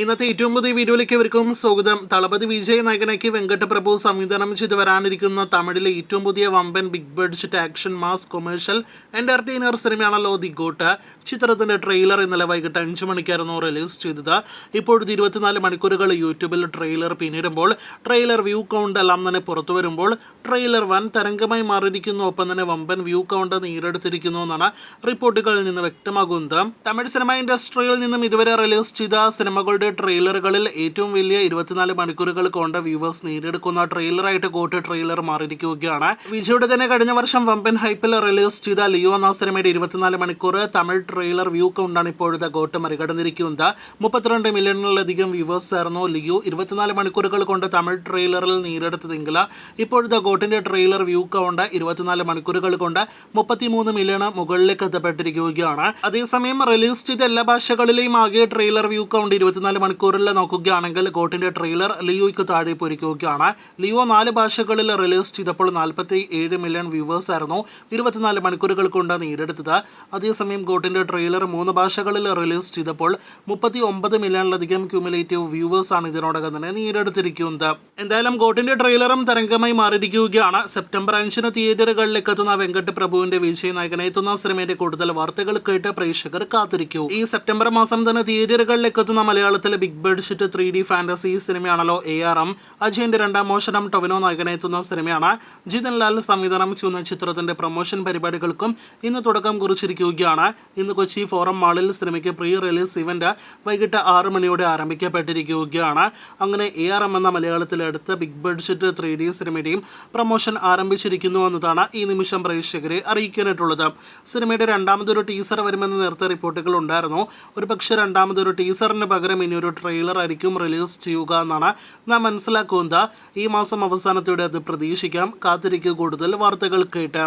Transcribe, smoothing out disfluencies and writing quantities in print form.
ഇന്നത്തെ ഏറ്റവും പുതിയ വീഡിയോയിലേക്ക് ഇവർക്കും സ്വാഗതം. തളപതി വിജയ് നായകനാക്കി വെങ്കട്ട് പ്രഭു സംവിധാനം ചെയ്ത് വരാനിരിക്കുന്ന തമിഴിലെ ഏറ്റവും പുതിയ വമ്പൻ big budget action mass commercial entertainer സിനിമയാണല്ലോ ദി ഗോട്ട്. ചിത്രത്തിന്റെ ട്രെയിലർ ഇന്നലെ വൈകിട്ട് 5 മണിക്കായിരുന്നു റിലീസ് ചെയ്തത്. ഇപ്പോഴത്തെ 24 മണിക്കൂറുകൾ യൂട്യൂബിൽ ട്രെയിലർ പിന്നിടുമ്പോൾ ട്രെയിലർ വ്യൂ കൗണ്ട് എല്ലാം തന്നെ പുറത്തു വരുമ്പോൾ ട്രെയിലർ വൻ തരംഗമായി മാറിയിരിക്കുന്നു. ഒപ്പം തന്നെ വമ്പൻ വ്യൂ കൗണ്ട് നേടിയെടുത്തിരിക്കുന്നു എന്നാണ് റിപ്പോർട്ടുകളിൽ നിന്ന് വ്യക്തമാകുന്നത്. തമിഴ് സിനിമ ഇൻഡസ്ട്രിയിൽ നിന്നും ഇതുവരെ റിലീസ് ചെയ്ത സിനിമകളുടെ ട്രെയിലറുകളിൽ ഏറ്റവും വലിയ 24 മണിക്കൂറുകൾ കൊണ്ട് വ്യൂവേഴ്സ് നേടിയെടുക്കുന്ന ട്രെയിലറായിട്ട് ഗോട്ട് ട്രെയിലർ മാറിയിരിക്കുകയാണ്. വിജയുടെ തന്നെ കഴിഞ്ഞ വർഷം വമ്പൻ ഹൈപ്പിൽ റിലീസ് ചെയ്ത ലിയോ എന്ന സിനിമയുടെ 24 മണിക്കൂർ തമിഴ് ട്രെയിലർ വ്യൂ കൗണ്ടാണ് ഇപ്പോഴത്തെ ഗോട്ട് മറികടന്നിരിക്കുന്നത്. 32 മില്യണിലധികം വ്യൂവേഴ്സ് ആയിരുന്നു ലിയോ 24 മണിക്കൂറുകൾ കൊണ്ട് തമിഴ് ട്രെയിലറിൽ നേടിയെടുത്തതെങ്കിൽ ഇപ്പോഴത്തെ ഗോട്ടിന്റെ ട്രെയിലർ വ്യൂ കൗണ്ട് 24 മണിക്കൂറുകൾ കൊണ്ട് 33 മില്യൺ മുകളിലേക്ക് എത്തപ്പെട്ടിരിക്കുകയാണ്. അതേസമയം റിലീസ് ചെയ്ത എല്ലാ ഭാഷകളിലെയും ആകെ ട്രെയിലർ വ്യൂ കൗണ്ട് 24 മണിക്കൂറിൽ നോക്കുകയാണെങ്കിൽ ഗോട്ടിന്റെ ട്രെയിലർ ലിയോയ്ക്ക് താഴെ പോയിരിക്കുകയാണ്. ലിയോ 4 ഭാഷകളിൽ റിലീസ് ചെയ്തപ്പോൾ 47 മില്യൺ വ്യൂവേഴ്സ് ആയിരുന്നു 24 മണിക്കൂറുകൾ കൊണ്ട് നേടിയെടുത്തത്. അതേസമയം ഗോട്ടിന്റെ ട്രെയിലർ 3 ഭാഷകളിൽ റിലീസ് ചെയ്തപ്പോൾ 39 മില്യണിലധികം ക്യൂമുലേറ്റീവ് വ്യൂവേഴ്സ് ആണ് ഇതിനോടകം തന്നെ നേടിയെടുത്തിരിക്കുന്നത്. എന്തായാലും ഗോട്ടിന്റെ ട്രെയിലറും തരംഗമായി മാറിയിരിക്കുകയാണ്. സെപ്റ്റംബർ 5 തിയേറ്ററുകളിലേക്ക് എത്തുന്ന വെങ്കട്ട് പ്രഭുവിന്റെ വിജയ് നായകനെ എത്തുന്ന സിനിമയുടെ കൂടുതൽ വാർത്തകൾ കേട്ട് പ്രേക്ഷകർ കാത്തിരിക്കൂ. ഈ സെപ്റ്റംബർ മാസം തന്നെ തിയേറ്ററുകളിലേക്ക് എത്തുന്ന മലയാളത്തിലെ ബിഗ് ബഡ്ജറ്റ് 3D ഫാന്റസി സിനിമയാണല്ലോ ARM. അജയന്റെ രണ്ടാം മോഷണം ടൊവിനോ നായകനെത്തുന്ന സിനിമയാണ്. ജിതൻ ലാൽ സംവിധാനം ചെയ്യുന്ന ചിത്രത്തിന്റെ പ്രൊമോഷൻ പരിപാടികൾക്കും ഇന്ന് തുടക്കം കുറിച്ചിരിക്കുകയാണ്. ഇന്ന് കൊച്ചി ഫോറം മാളിൽ സിനിമയ്ക്ക് പ്രീ റിലീസ് ഇവന്റ് വൈകിട്ട് 6 മണിയോടെ ആരംഭിക്കപ്പെട്ടിരിക്കുകയാണ്. അങ്ങനെ ARM എന്ന മലയാളത്തിലെ അടുത്ത ബിഗ് ബഡ്ജറ്റ് 3D സിനിമയുടെയും പ്രൊമോഷൻ ആരംഭിച്ചിരിക്കുന്നു എന്നതാണ് ഈ നിമിഷം പ്രേക്ഷകരെ അറിയിക്കാനായിട്ടുള്ളത്. സിനിമയുടെ രണ്ടാമതൊരു ടീസർ വരുമെന്ന് നേരത്തെ റിപ്പോർട്ടുകൾ ഉണ്ടായിരുന്നു. ഒരു പക്ഷേ രണ്ടാമതൊരു ടീസറിന് പകരം ഇനിയൊരു ട്രെയിലർ ആയിരിക്കും റിലീസ് ചെയ്യുക എന്നാണ് നാം മനസ്സിലാക്കുന്നത്. ഈ മാസം അവസാനത്തോടെ അത് പ്രതീക്ഷിക്കാം. കാത്തിരിക്കുക കൂടുതൽ വാർത്തകൾ കേട്ട്.